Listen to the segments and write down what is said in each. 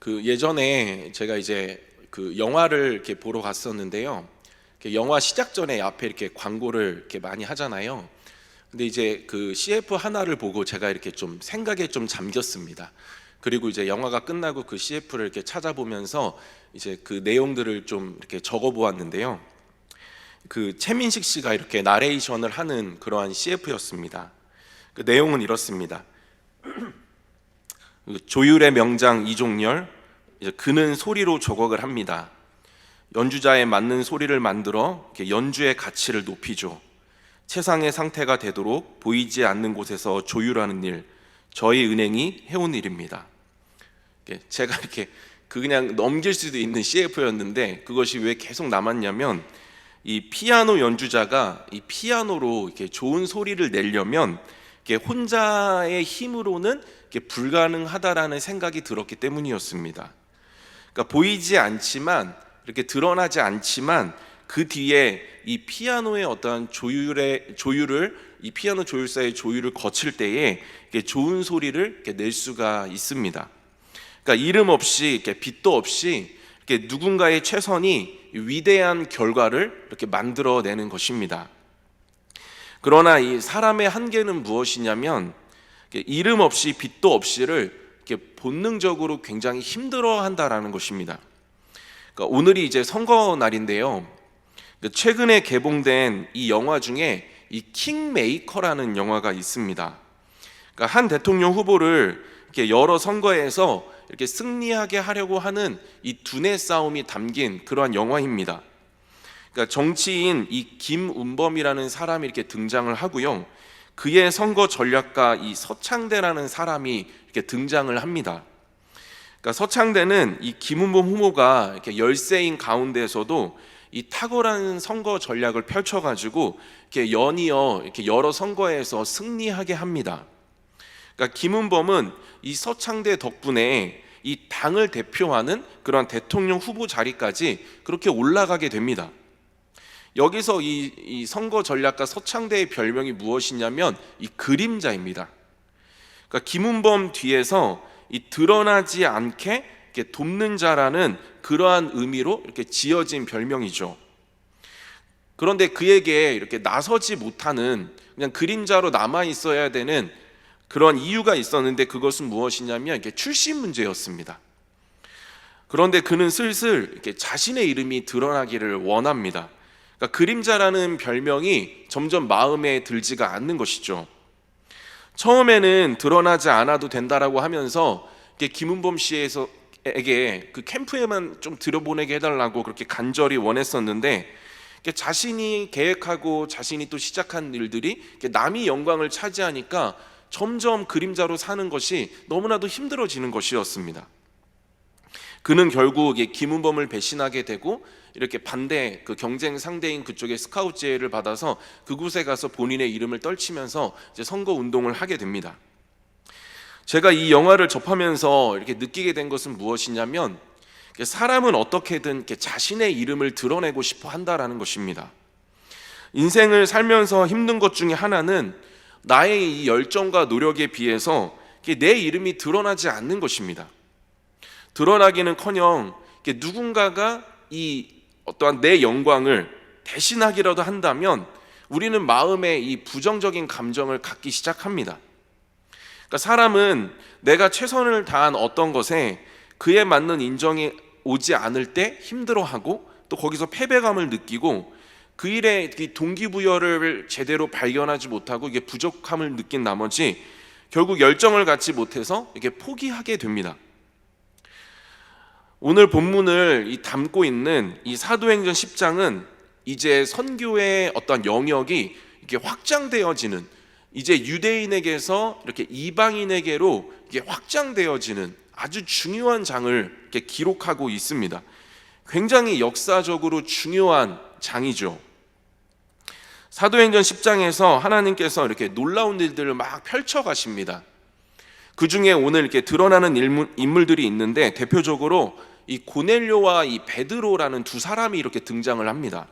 예전에 제가 이제 영화를 이렇게 보러 갔었는데요. 영화 시작 전에 앞에 이렇게 광고를 이렇게 많이 하잖아요. 근데 이제 CF 하나를 보고 제가 이렇게 좀 생각에 좀 잠겼습니다. 그리고 이제 영화가 끝나고 그 CF를 이렇게 찾아보면서 이제 그 내용들을 좀 이렇게 적어 보았는데요. 최민식 씨가 이렇게 나레이션을 하는 그러한 CF였습니다. 그 내용은 이렇습니다. 조율의 명장 이종렬, 이제 그는 소리로 조각을 합니다. 연주자에 맞는 소리를 만들어 연주의 가치를 높이죠. 최상의 상태가 되도록 보이지 않는 곳에서 조율하는 일, 저희 은행이 해온 일입니다. 제가 이렇게 그냥 넘길 수도 있는 CF였는데 그것이 왜 계속 남았냐면, 이 피아노 연주자가 이 피아노로 이렇게 좋은 소리를 내려면 혼자의 힘으로는 불가능하다라는 생각이 들었기 때문이었습니다. 그러니까 보이지 않지만, 이렇게 드러나지 않지만 그 뒤에 이 피아노의 어떠한 조율을 이 피아노 조율사의 조율을 거칠 때에 좋은 소리를 낼 수가 있습니다. 그러니까 이름 없이 빛도 없이 누군가의 최선이 위대한 결과를 이렇게 만들어내는 것입니다. 그러나 이 사람의 한계는 무엇이냐면, 이름 없이 빛도 없이를 본능적으로 굉장히 힘들어한다라는 것입니다. 그러니까 오늘이 이제 선거 날인데요. 최근에 개봉된 이 영화 중에 이 킹메이커라는 영화가 있습니다. 그러니까 한 대통령 후보를 여러 선거에서 이렇게 승리하게 하려고 하는 이 두뇌 싸움이 담긴 그러한 영화입니다. 그러니까 정치인 이 김운범이라는 사람이 이렇게 등장을 하고요. 그의 선거 전략가 이 서창대라는 사람이 이렇게 등장을 합니다. 그러니까 서창대는 이 김운범 후보가 이렇게 열세인 가운데에서도 이 탁월한 선거 전략을 펼쳐가지고 이렇게 연이어 이렇게 여러 선거에서 승리하게 합니다. 그러니까 김운범은 이 서창대 덕분에 이 당을 대표하는 그런 대통령 후보 자리까지 그렇게 올라가게 됩니다. 여기서 이 선거 전략가 서창대의 별명이 무엇이냐면 이 그림자입니다. 그러니까 김운범 뒤에서 이 드러나지 않게 이렇게 돕는 자라는 그러한 의미로 이렇게 지어진 별명이죠. 그런데 그에게 이렇게 나서지 못하는, 그냥 그림자로 남아 있어야 되는 그런 이유가 있었는데, 그것은 무엇이냐면 이렇게 출신 문제였습니다. 그런데 그는 슬슬 이렇게 자신의 이름이 드러나기를 원합니다. 그러니까 그림자라는 별명이 점점 마음에 들지가 않는 것이죠. 처음에는 드러나지 않아도 된다라고 하면서 김은범 씨에게 그 캠프에만 좀 들여보내게 해달라고 그렇게 간절히 원했었는데, 자신이 계획하고 자신이 또 시작한 일들이 남이 영광을 차지하니까 점점 그림자로 사는 것이 너무나도 힘들어지는 것이었습니다. 그는 결국 김은범을 배신하게 되고 이렇게 반대 경쟁 상대인 그쪽의 스카우트 제의를 받아서 그곳에 가서 본인의 이름을 떨치면서 이제 선거 운동을 하게 됩니다. 제가 이 영화를 접하면서 이렇게 느끼게 된 것은 무엇이냐면, 사람은 어떻게든 자신의 이름을 드러내고 싶어 한다라는 것입니다. 인생을 살면서 힘든 것 중에 하나는 나의 이 열정과 노력에 비해서 내 이름이 드러나지 않는 것입니다. 드러나기는커녕 누군가가 이 어떠한 내 영광을 대신하기라도 한다면 우리는 마음에 이 부정적인 감정을 갖기 시작합니다. 그러니까 사람은 내가 최선을 다한 어떤 것에 그에 맞는 인정이 오지 않을 때 힘들어하고, 또 거기서 패배감을 느끼고, 그 일에 동기부여를 제대로 발견하지 못하고 이게 부족함을 느낀 나머지 결국 열정을 갖지 못해서 이렇게 포기하게 됩니다. 오늘 본문을 담고 있는 이 사도행전 10장은 이제 선교의 어떤 영역이 이렇게 확장되어지는, 이제 유대인에게서 이렇게 이방인에게로 이게 확장되어지는 아주 중요한 장을 이렇게 기록하고 있습니다. 굉장히 역사적으로 중요한 장이죠. 사도행전 10장에서 하나님께서 이렇게 놀라운 일들을 막 펼쳐 가십니다. 그 중에 오늘 이렇게 드러나는 인물들이 있는데, 대표적으로 이 고넬료와 이 베드로라는 두 사람이 이렇게 등장을 합니다.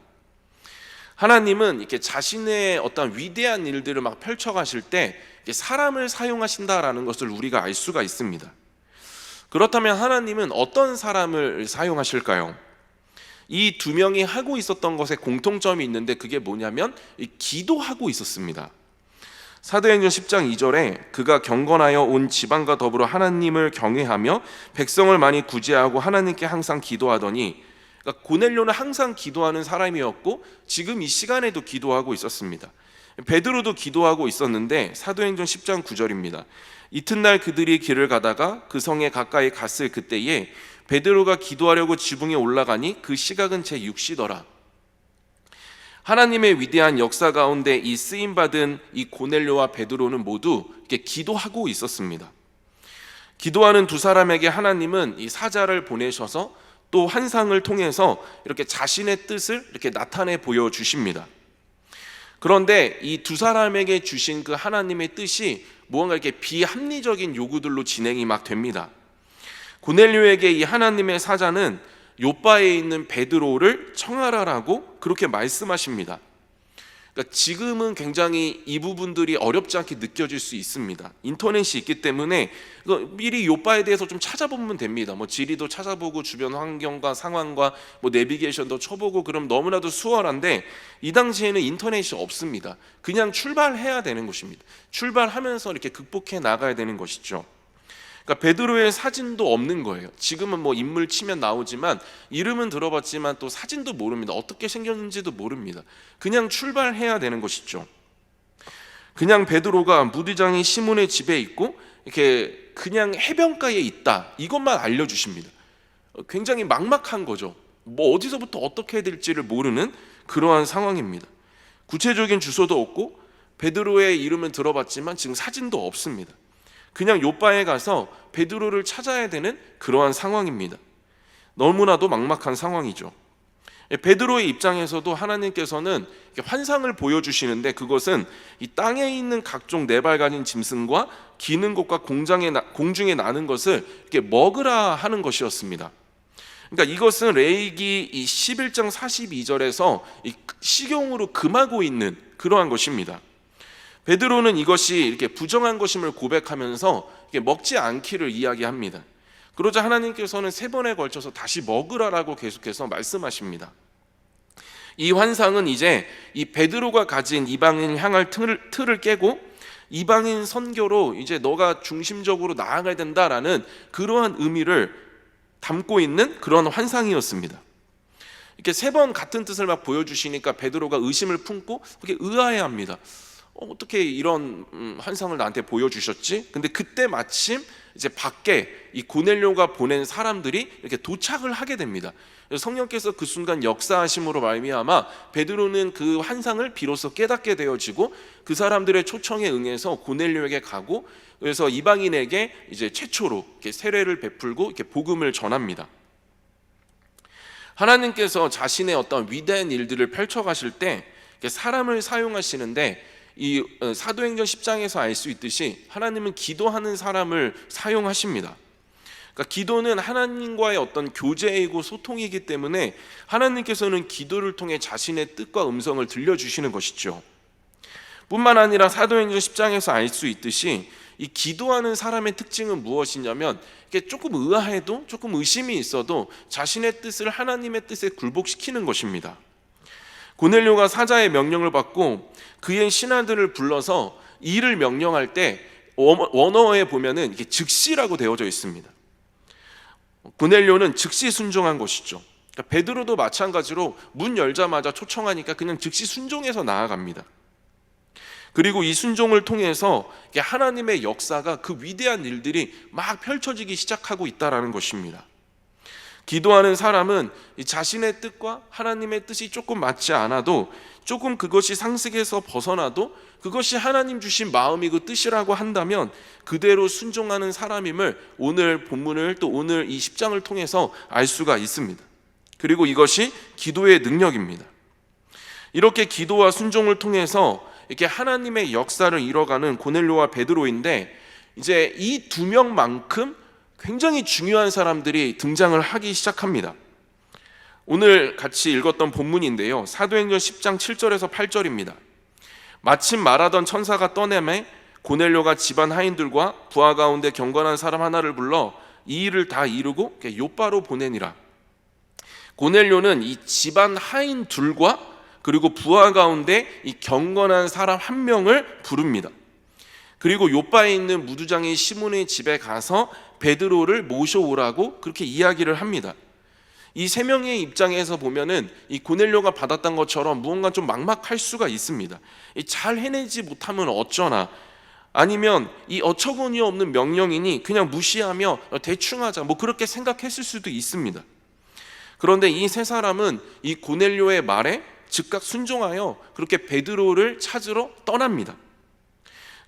하나님은 이렇게 자신의 어떤 위대한 일들을 막 펼쳐 가실 때 사람을 사용하신다라는 것을 우리가 알 수가 있습니다. 그렇다면 하나님은 어떤 사람을 사용하실까요? 이 두 명이 하고 있었던 것에 공통점이 있는데 그게 뭐냐면 기도하고 있었습니다. 사도행전 10장 2절에 그가 경건하여 온 지방과 더불어 하나님을 경외하며 백성을 많이 구제하고 하나님께 항상 기도하더니, 그러니까 고넬료는 항상 기도하는 사람이었고 지금 이 시간에도 기도하고 있었습니다. 베드로도 기도하고 있었는데 사도행전 10장 9절입니다. 이튿날 그들이 길을 가다가 그 성에 가까이 갔을 그때에 베드로가 기도하려고 지붕에 올라가니 그 시각은 제 6시더라. 하나님의 위대한 역사 가운데 이 쓰임받은 이 고넬료와 베드로는 모두 이렇게 기도하고 있었습니다. 기도하는 두 사람에게 하나님은 이 사자를 보내셔서 또 환상을 통해서 이렇게 자신의 뜻을 이렇게 나타내 보여주십니다. 그런데 이 두 사람에게 주신 그 하나님의 뜻이 무언가 이렇게 비합리적인 요구들로 진행이 막 됩니다. 고넬료에게 이 하나님의 사자는 요바에 있는 베드로를 청하라라고 그렇게 말씀하십니다. 그러니까 지금은 굉장히 이 부분들이 어렵지 않게 느껴질 수 있습니다. 인터넷이 있기 때문에 미리 요바에 대해서 좀 찾아보면 됩니다. 뭐 지리도 찾아보고 주변 환경과 상황과 뭐 내비게이션도 쳐보고 그럼 너무나도 수월한데, 이 당시에는 인터넷이 없습니다. 그냥 출발해야 되는 것입니다. 출발하면서 이렇게 극복해 나가야 되는 것이죠. 그러니까 베드로의 사진도 없는 거예요. 지금은 뭐 인물 치면 나오지만 이름은 들어봤지만 또 사진도 모릅니다. 어떻게 생겼는지도 모릅니다. 그냥 출발해야 되는 것이죠. 그냥 베드로가 무리장이 시몬의 집에 있고 이렇게 그냥 해변가에 있다, 이것만 알려주십니다. 굉장히 막막한 거죠. 뭐 어디서부터 어떻게 해야 될지를 모르는 그러한 상황입니다. 구체적인 주소도 없고 베드로의 이름은 들어봤지만 지금 사진도 없습니다. 그냥 요바에 가서 베드로를 찾아야 되는 그러한 상황입니다. 너무나도 막막한 상황이죠. 베드로의 입장에서도 하나님께서는 환상을 보여주시는데 그것은 이 땅에 있는 각종 네 발 가진 짐승과 기는 것과 공중에 나는 것을 이렇게 먹으라 하는 것이었습니다. 그러니까 이것은 레위기 11장 42절에서 식용으로 금하고 있는 그러한 것입니다. 베드로는 이것이 이렇게 부정한 것임을 고백하면서 이렇게 먹지 않기를 이야기합니다. 그러자 하나님께서는 3번에 걸쳐서 다시 먹으라라고 계속해서 말씀하십니다. 이 환상은 이제 이 베드로가 가진 이방인 향할 틀을 깨고 이방인 선교로 이제 너가 중심적으로 나아가야 된다라는 그러한 의미를 담고 있는 그런 환상이었습니다. 이렇게 3번 같은 뜻을 막 보여주시니까 베드로가 의심을 품고 그게 의아해합니다. 어떻게 이런 환상을 나한테 보여주셨지? 근데 그때 마침 이제 밖에 이 고넬료가 보낸 사람들이 이렇게 도착을 하게 됩니다. 그래서 성령께서 그 순간 역사하심으로 말미암아 베드로는 그 환상을 비로소 깨닫게 되어지고 그 사람들의 초청에 응해서 고넬료에게 가고, 그래서 이방인에게 이제 최초로 이렇게 세례를 베풀고 이렇게 복음을 전합니다. 하나님께서 자신의 어떤 위대한 일들을 펼쳐가실 때 사람을 사용하시는데, 이 사도행전 10장에서 알 수 있듯이 하나님은 기도하는 사람을 사용하십니다. 그러니까 기도는 하나님과의 어떤 교제이고 소통이기 때문에 하나님께서는 기도를 통해 자신의 뜻과 음성을 들려주시는 것이죠. 뿐만 아니라 사도행전 10장에서 알 수 있듯이 이 기도하는 사람의 특징은 무엇이냐면, 이게 조금 의아해도 조금 의심이 있어도 자신의 뜻을 하나님의 뜻에 굴복시키는 것입니다. 고넬료가 사자의 명령을 받고 그의 신하들을 불러서 일을 명령할 때 원어에 보면은 이게 즉시라고 되어져 있습니다. 고넬료는 즉시 순종한 것이죠. 그러니까 베드로도 마찬가지로 문 열자마자 초청하니까 그냥 즉시 순종해서 나아갑니다. 그리고 이 순종을 통해서 하나님의 역사가, 그 위대한 일들이 막 펼쳐지기 시작하고 있다는 것입니다. 기도하는 사람은 자신의 뜻과 하나님의 뜻이 조금 맞지 않아도, 조금 그것이 상식에서 벗어나도 그것이 하나님 주신 마음이고 뜻이라고 한다면 그대로 순종하는 사람임을 오늘 본문을 또 오늘 이 10장을 통해서 알 수가 있습니다. 그리고 이것이 기도의 능력입니다. 이렇게 기도와 순종을 통해서 이렇게 하나님의 역사를 이뤄가는 고넬료와 베드로인데, 이제 이 두 명만큼 굉장히 중요한 사람들이 등장을 하기 시작합니다. 오늘 같이 읽었던 본문인데요, 사도행전 10장 7절에서 8절입니다. 마침 말하던 천사가 떠내매 고넬료가 집안 하인들과 부하 가운데 경건한 사람 하나를 불러 이 일을 다 이루고 요바로 보내니라. 고넬료는 이 집안 하인 둘과 그리고 부하 가운데 이 경건한 사람 한 명을 부릅니다. 그리고 요바에 있는 무두장인 시몬의 집에 가서 베드로를 모셔오라고 그렇게 이야기를 합니다. 이 세 명의 입장에서 보면은 이 고넬료가 받았던 것처럼 무언가 좀 막막할 수가 있습니다. 잘 해내지 못하면 어쩌나, 아니면 이 어처구니 없는 명령이니 그냥 무시하며 대충 하자, 뭐 그렇게 생각했을 수도 있습니다. 그런데 이 세 사람은 이 고넬료의 말에 즉각 순종하여 그렇게 베드로를 찾으러 떠납니다.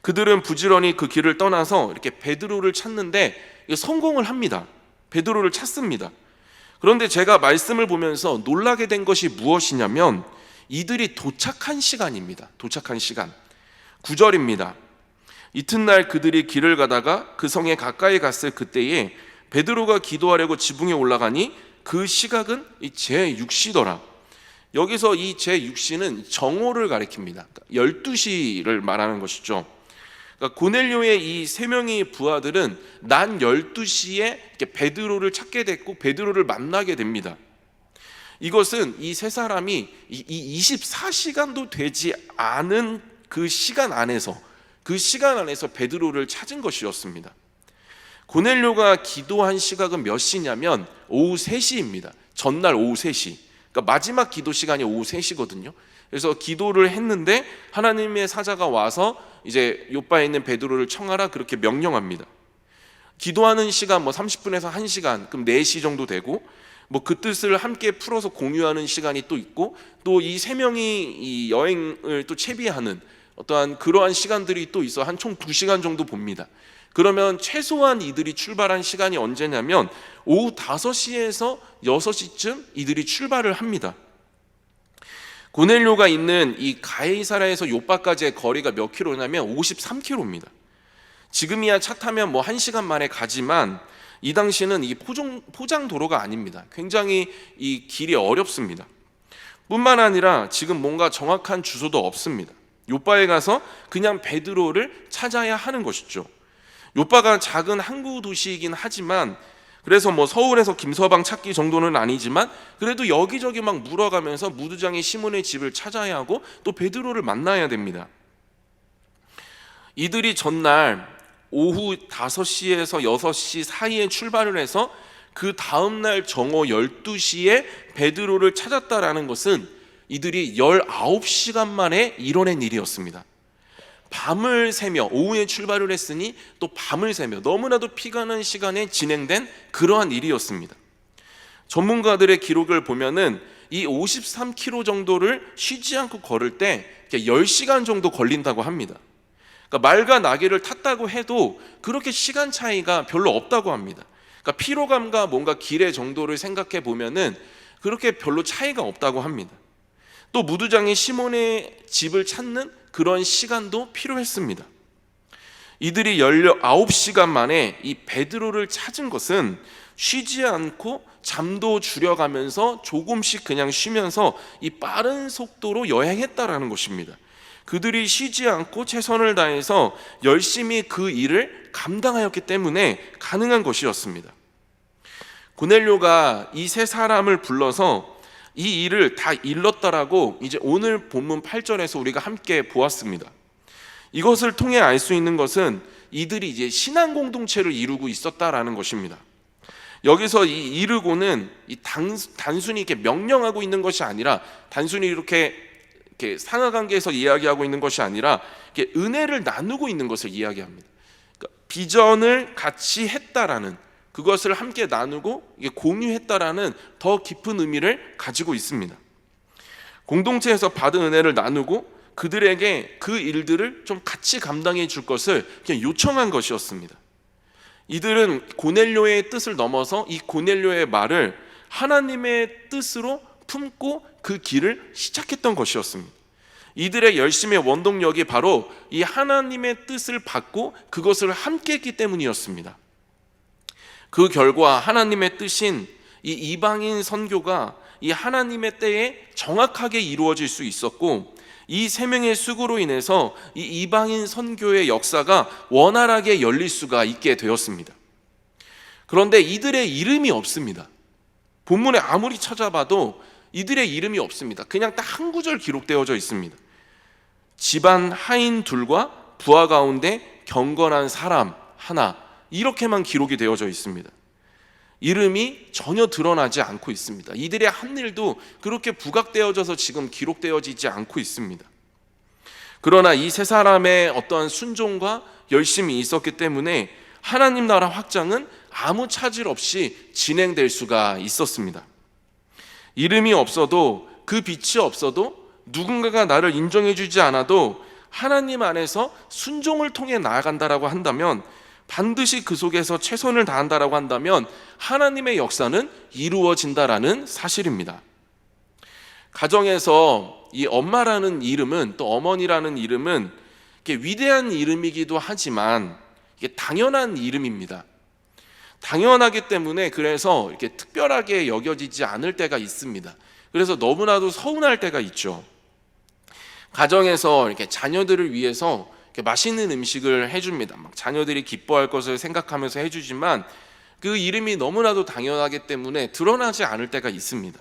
그들은 부지런히 그 길을 떠나서 이렇게 베드로를 찾는데 성공을 합니다. 베드로를 찾습니다. 그런데 제가 말씀을 보면서 놀라게 된 것이 무엇이냐면 이들이 도착한 시간입니다. 도착한 시간. 9절입니다. 이튿날 그들이 길을 가다가 그 성에 가까이 갔을 그때에 베드로가 기도하려고 지붕에 올라가니 그 시각은 제6시더라. 여기서 이 제6시는 정오를 가리킵니다. 12시를 말하는 것이죠. 그러니까 고넬료의 이 세 명의 부하들은 난 12시에 베드로를 찾게 됐고 베드로를 만나게 됩니다. 이것은 이 세 사람이 이 24시간도 되지 않은 그 시간 안에서 베드로를 찾은 것이었습니다. 고넬료가 기도한 시각은 몇 시냐면 오후 3시입니다. 전날 오후 3시. 그러니까 마지막 기도 시간이 오후 3시거든요. 그래서 기도를 했는데 하나님의 사자가 와서 이제 요바에 있는 베드로를 청하라 그렇게 명령합니다. 기도하는 시간 30분에서 1시간, 그럼 4시 정도 되고, 그 뜻을 함께 풀어서 공유하는 시간이 또 있고, 또 이 세 명이 이 여행을 또 채비하는 어떠한 그러한 시간들이 또 있어 한 총 2시간 정도 봅니다. 그러면 최소한 이들이 출발한 시간이 언제냐면 오후 5시에서 6시쯤 이들이 출발을 합니다. 고넬료가 있는 이 가이사라에서 요바까지의 거리가 몇 킬로냐면 53킬로입니다. 지금이야 차 타면 1시간 만에 가지만 이 당시는 이 포장 도로가 아닙니다. 굉장히 이 길이 어렵습니다. 뿐만 아니라 지금 뭔가 정확한 주소도 없습니다. 요바에 가서 그냥 베드로를 찾아야 하는 것이죠. 요바가 작은 항구 도시이긴 하지만, 그래서 서울에서 김서방 찾기 정도는 아니지만 그래도 여기저기 막 물어가면서 무두장의 시몬의 집을 찾아야 하고 또 베드로를 만나야 됩니다. 이들이 전날 오후 5시에서 6시 사이에 출발을 해서 그 다음날 정오 12시에 베드로를 찾았다라는 것은 이들이 19시간 만에 이뤄낸 일이었습니다. 밤을 새며 오후에 출발을 했으니 또 밤을 새며 너무나도 피가 난 시간에 진행된 그러한 일이었습니다. 전문가들의 기록을 보면은 이 53km 정도를 쉬지 않고 걸을 때 10시간 정도 걸린다고 합니다. 그러니까 말과 나귀를 탔다고 해도 그렇게 시간 차이가 별로 없다고 합니다. 그러니까 피로감과 뭔가 길의 정도를 생각해 보면은 그렇게 별로 차이가 없다고 합니다. 또 무두장의 시몬의 집을 찾는 그런 시간도 필요했습니다. 이들이 19시간 만에 이 베드로를 찾은 것은 쉬지 않고 잠도 줄여가면서 조금씩 그냥 쉬면서 이 빠른 속도로 여행했다라는 것입니다. 그들이 쉬지 않고 최선을 다해서 열심히 그 일을 감당하였기 때문에 가능한 것이었습니다. 고넬료가 이 세 사람을 불러서 이 일을 다 일렀다라고 이제 오늘 본문 8절에서 우리가 함께 보았습니다. 이것을 통해 알 수 있는 것은 이들이 이제 신앙 공동체를 이루고 있었다라는 것입니다. 여기서 이 이르고는 단순히 이렇게 명령하고 있는 것이 아니라, 단순히 이렇게 상하관계에서 이야기하고 있는 것이 아니라 이렇게 은혜를 나누고 있는 것을 이야기합니다. 그러니까 비전을 같이 했다라는, 그것을 함께 나누고 공유했다라는 더 깊은 의미를 가지고 있습니다. 공동체에서 받은 은혜를 나누고 그들에게 그 일들을 좀 같이 감당해 줄 것을 그냥 요청한 것이었습니다. 이들은 고넬료의 뜻을 넘어서 이 고넬료의 말을 하나님의 뜻으로 품고 그 길을 시작했던 것이었습니다. 이들의 열심의 원동력이 바로 이 하나님의 뜻을 받고 그것을 함께 했기 때문이었습니다. 그 결과 하나님의 뜻인 이 이방인 선교가 이 하나님의 때에 정확하게 이루어질 수 있었고, 이 세 명의 수고로 인해서 이 이방인 선교의 역사가 원활하게 열릴 수가 있게 되었습니다. 그런데 이들의 이름이 없습니다. 본문에 아무리 찾아봐도 이들의 이름이 없습니다. 그냥 딱 한 구절 기록되어져 있습니다. 집안 하인 둘과 부하 가운데 경건한 사람 하나, 이렇게만 기록이 되어져 있습니다. 이름이 전혀 드러나지 않고 있습니다. 이들의 한 일도 그렇게 부각되어져서 지금 기록되어지지 않고 있습니다. 그러나 이 세 사람의 어떠한 순종과 열심이 있었기 때문에 하나님 나라 확장은 아무 차질 없이 진행될 수가 있었습니다. 이름이 없어도, 그 빛이 없어도, 누군가가 나를 인정해 주지 않아도 하나님 안에서 순종을 통해 나아간다라고 한다면, 반드시 그 속에서 최선을 다한다라고 한다면 하나님의 역사는 이루어진다라는 사실입니다. 가정에서 이 엄마라는 이름은, 또 어머니라는 이름은 위대한 이름이기도 하지만 이게 당연한 이름입니다. 당연하기 때문에 그래서 이렇게 특별하게 여겨지지 않을 때가 있습니다. 그래서 너무나도 서운할 때가 있죠. 가정에서 이렇게 자녀들을 위해서 이렇게 맛있는 음식을 해줍니다. 막 자녀들이 기뻐할 것을 생각하면서 해주지만 그 이름이 너무나도 당연하기 때문에 드러나지 않을 때가 있습니다.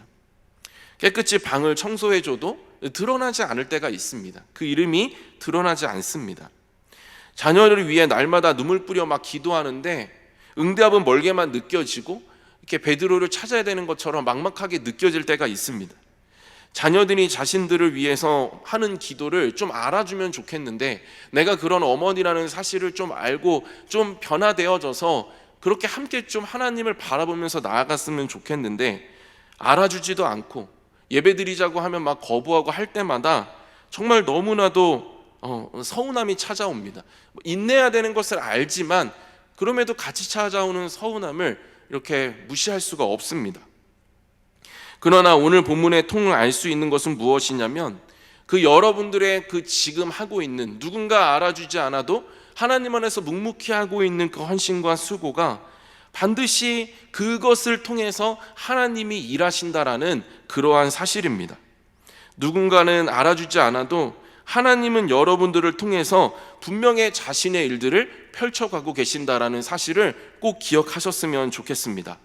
깨끗이 방을 청소해줘도 드러나지 않을 때가 있습니다. 그 이름이 드러나지 않습니다. 자녀를 위해 날마다 눈물 뿌려 막 기도하는데 응답은 멀게만 느껴지고 이렇게 베드로를 찾아야 되는 것처럼 막막하게 느껴질 때가 있습니다. 자녀들이 자신들을 위해서 하는 기도를 좀 알아주면 좋겠는데 내가 그런 어머니라는 사실을 좀 알고 좀 변화되어져서 그렇게 함께 좀 하나님을 바라보면서 나아갔으면 좋겠는데 알아주지도 않고 예배드리자고 하면 막 거부하고 할 때마다 정말 너무나도 서운함이 찾아옵니다. 인내해야 되는 것을 알지만 그럼에도 같이 찾아오는 서운함을 이렇게 무시할 수가 없습니다. 그러나 오늘 본문의 통을 알 수 있는 것은 무엇이냐면 그 여러분들의 그 지금 하고 있는, 누군가 알아주지 않아도 하나님 안에서 묵묵히 하고 있는 그 헌신과 수고가 반드시 그것을 통해서 하나님이 일하신다라는 그러한 사실입니다. 누군가는 알아주지 않아도 하나님은 여러분들을 통해서 분명히 자신의 일들을 펼쳐가고 계신다라는 사실을 꼭 기억하셨으면 좋겠습니다.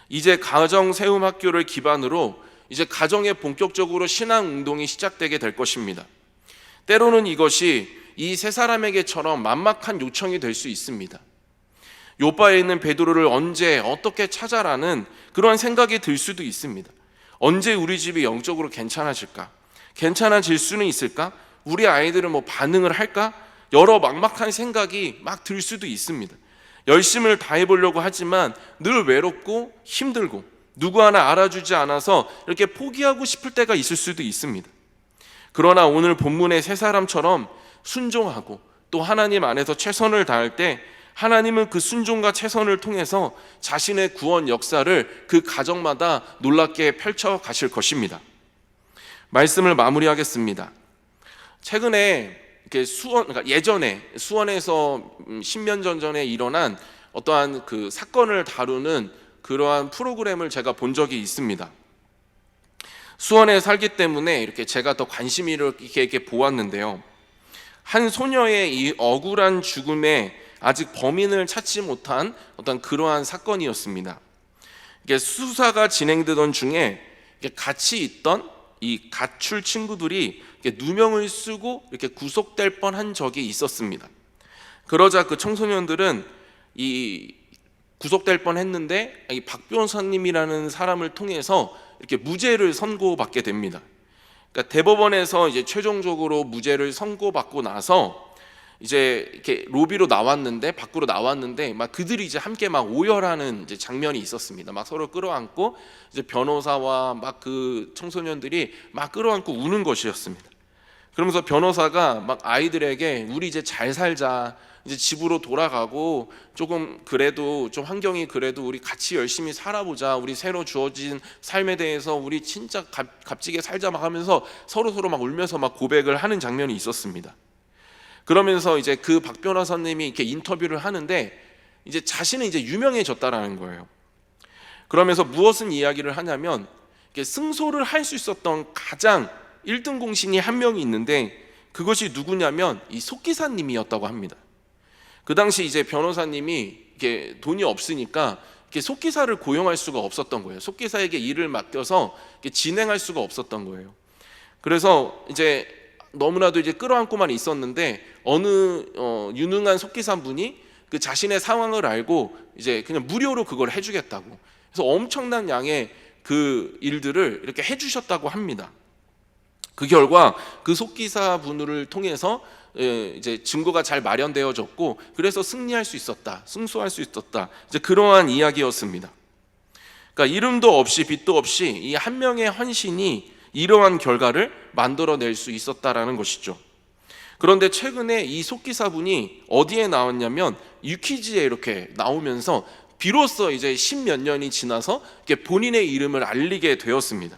이제 가정 세움 학교를 기반으로 이제 가정에 본격적으로 신앙 운동이 시작되게 될 것입니다. 때로는 이것이 이 세 사람에게처럼 만막한 요청이 될 수 있습니다. 요바에 있는 베드로를 언제 어떻게 찾아라는 그런 생각이 들 수도 있습니다. 언제 우리 집이 영적으로 괜찮아질까? 괜찮아질 수는 있을까? 우리 아이들은 뭐 반응을 할까? 여러 막막한 생각이 막 들 수도 있습니다. 열심을 다해보려고 하지만 늘 외롭고 힘들고 누구 하나 알아주지 않아서 이렇게 포기하고 싶을 때가 있을 수도 있습니다. 그러나 오늘 본문의 세 사람처럼 순종하고 또 하나님 안에서 최선을 다할 때 하나님은 그 순종과 최선을 통해서 자신의 구원 역사를 그 가정마다 놀랍게 펼쳐 가실 것입니다. 말씀을 마무리하겠습니다. 최근에 이렇게 그러니까 예전에 수원에서 10년 전에 일어난 어떠한 그 사건을 다루는 그러한 프로그램을 제가 본 적이 있습니다. 수원에 살기 때문에 이렇게 제가 더 관심이 이렇게 보았는데요. 한 소녀의 이 억울한 죽음에 아직 범인을 찾지 못한 어떤 그러한 사건이었습니다. 이게 수사가 진행되던 중에 같이 있던 이 가출 친구들이 누명을 쓰고 이렇게 구속될 뻔한 적이 있었습니다. 그러자 그 청소년들은 이 구속될 뻔했는데 이 박 변호사님이라는 사람을 통해서 이렇게 무죄를 선고받게 됩니다. 그러니까 대법원에서 이제 최종적으로 무죄를 선고받고 나서 이제 이렇게 로비로 나왔는데, 밖으로 나왔는데 막 그들이 이제 함께 막 오열하는 이제 장면이 있었습니다. 막 서로 끌어안고 이제 변호사와 막 그 청소년들이 막 끌어안고 우는 것이었습니다. 그러면서 변호사가 막 아이들에게 우리 이제 잘 살자, 이제 집으로 돌아가고 조금 그래도 좀 환경이 그래도 우리 같이 열심히 살아보자, 우리 새로 주어진 삶에 대해서 우리 진짜 값지게 살자 막 하면서 서로 막 울면서 막 고백을 하는 장면이 있었습니다. 그러면서 이제 그 박 변호사님이 이렇게 인터뷰를 하는데 이제 자신은 이제 유명해졌다라는 거예요. 그러면서 무엇을 이야기를 하냐면 승소를 할 수 있었던 가장 1등 공신이 한 명이 있는데 그것이 누구냐면 이 속기사님이었다고 합니다. 그 당시 이제 변호사님이 이게 돈이 없으니까 이렇게 속기사를 고용할 수가 없었던 거예요. 속기사에게 일을 맡겨서 이렇게 진행할 수가 없었던 거예요. 그래서 이제 너무나도 이제 끌어안고만 있었는데 어느 유능한 속기사분이 그 자신의 상황을 알고 이제 그냥 무료로 그걸 해주겠다고, 그래서 엄청난 양의 그 일들을 이렇게 해주셨다고 합니다. 그 결과 그 속기사 분을 통해서 이제 증거가 잘 마련되어졌고, 그래서 승리할 수 있었다, 승소할 수 있었다, 이제 그러한 이야기였습니다. 그러니까 이름도 없이 빚도 없이 이 한 명의 헌신이 이러한 결과를 만들어낼 수 있었다라는 것이죠. 그런데 최근에 이 속기사분이 어디에 나왔냐면 유퀴즈에 이렇게 나오면서 비로소 이제 10몇 년이 지나서 이렇게 본인의 이름을 알리게 되었습니다.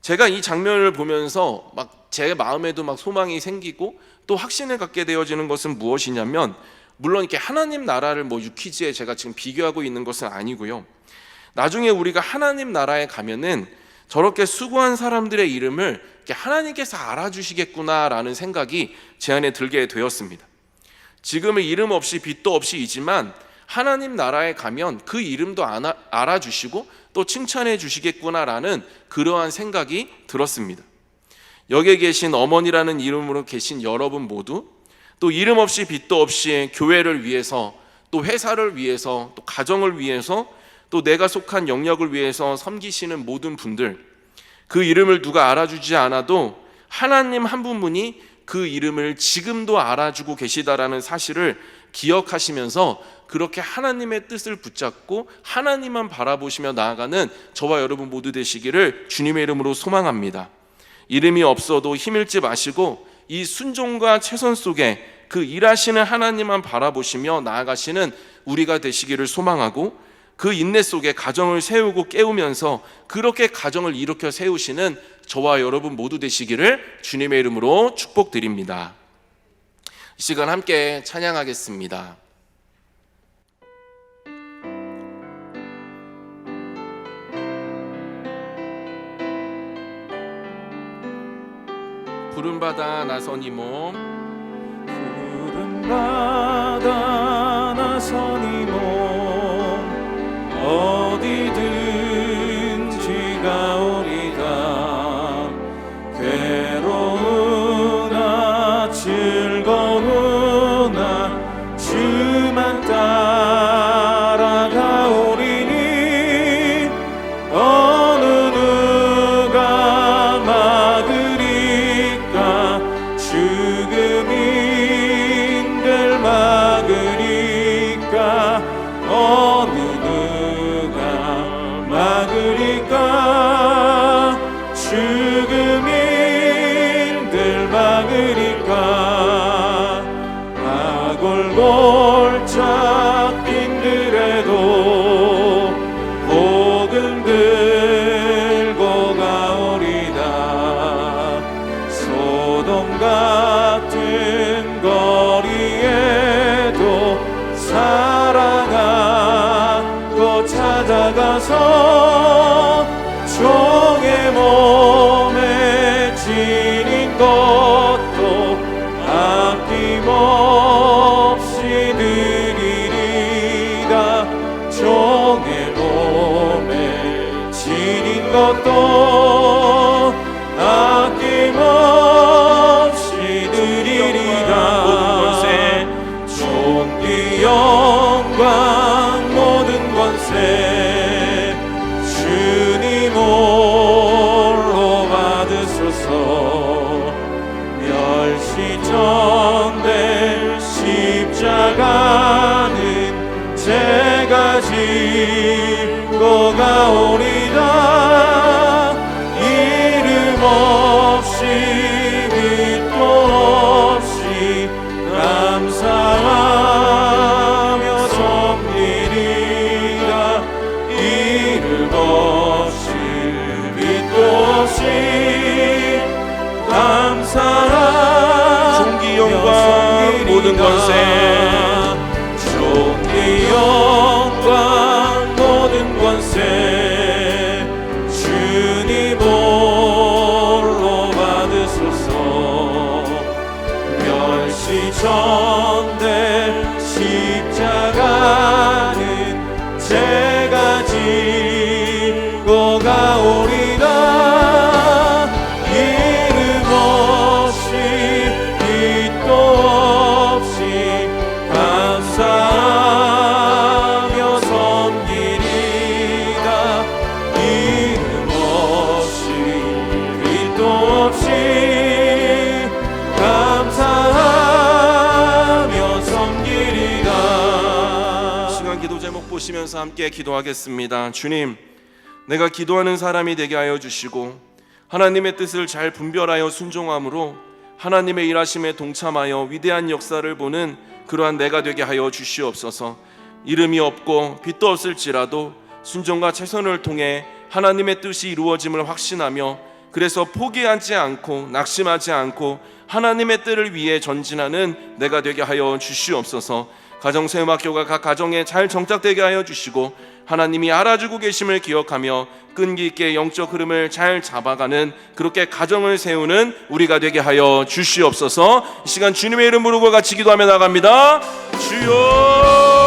제가 이 장면을 보면서 막 제 마음에도 막 소망이 생기고 또 확신을 갖게 되어지는 것은 무엇이냐면, 물론 이렇게 하나님 나라를 뭐 유퀴즈에 제가 지금 비교하고 있는 것은 아니고요. 나중에 우리가 하나님 나라에 가면은 저렇게 수고한 사람들의 이름을 이렇게 하나님께서 알아주시겠구나라는 생각이 제 안에 들게 되었습니다. 지금은 이름 없이 빚도 없이이지만 하나님 나라에 가면 그 이름도 알아주시고 또 칭찬해 주시겠구나라는 그러한 생각이 들었습니다. 여기에 계신 어머니라는 이름으로 계신 여러분 모두, 또 이름 없이 빚도 없이 교회를 위해서, 또 회사를 위해서, 또 가정을 위해서, 또 내가 속한 영역을 위해서 섬기시는 모든 분들, 그 이름을 누가 알아주지 않아도 하나님 한 분만이 그 이름을 지금도 알아주고 계시다라는 사실을 기억하시면서 그렇게 하나님의 뜻을 붙잡고 하나님만 바라보시며 나아가는 저와 여러분 모두 되시기를 주님의 이름으로 소망합니다. 이름이 없어도 힘일지 마시고 이 순종과 최선 속에 그 일하시는 하나님만 바라보시며 나아가시는 우리가 되시기를 소망하고, 그 인내 속에 가정을 세우고 깨우면서 그렇게 가정을 일으켜 세우시는 저와 여러분 모두 되시기를 주님의 이름으로 축복드립니다. 이 시간 함께 찬양하겠습니다. 푸른 바다 나선 이 몸, 푸른 바다 나선 이 몸, 어디든지 가오리다. 괴로우나 즐거우나 주만 따라가오리니 어느 누가 막으리까. 죽음인들 막으리까. 어느 누가 막으리까. 죽음인들 막으리까. 아골골짝 빈들에도 복음 들고 가오리다. 소돔 같은 거리에도 사랑하고 찾아가서 종의 몸에 지닌 것도 아낌없이 드리리다. 종의 몸에 지닌 것도 아낌없이 드리리다. 존귀 영광 모든 권세 주님 홀로 받으소서. 멸시전될 십자가는 제가 지고 가오리다. 이름 없이 빛도 없이 감사하며 섬기리라. 이름 없이 빛도 없이 감사하며 존귀 영광 모든 권세 십자가는 제가 지고 가오리라. 이름 없이 빛도 없이 감사하며 섬기리라. 이름 없이 빛도 없이 감사하며 섬기리라. 시간 기도 제목 보시면서 함께 기도하겠습니다. 주님, 내가 기도하는 사람이 되게 하여 주시고 하나님의 뜻을 잘 분별하여 순종함으로 하나님의 일하심에 동참하여 위대한 역사를 보는 그러한 내가 되게 하여 주시옵소서. 이름이 없고 빛도 없을지라도 순종과 최선을 통해 하나님의 뜻이 이루어짐을 확신하며 그래서 포기하지 않고 낙심하지 않고 하나님의 뜻을 위해 전진하는 내가 되게 하여 주시옵소서. 가정세음학교가 각 가정에 잘 정착되게 하여 주시고 하나님이 알아주고 계심을 기억하며 끈기 있게 영적 흐름을 잘 잡아가는 그렇게 가정을 세우는 우리가 되게 하여 주시옵소서. 이 시간 주님의 이름 부르고 같이 기도하며 나갑니다. 주여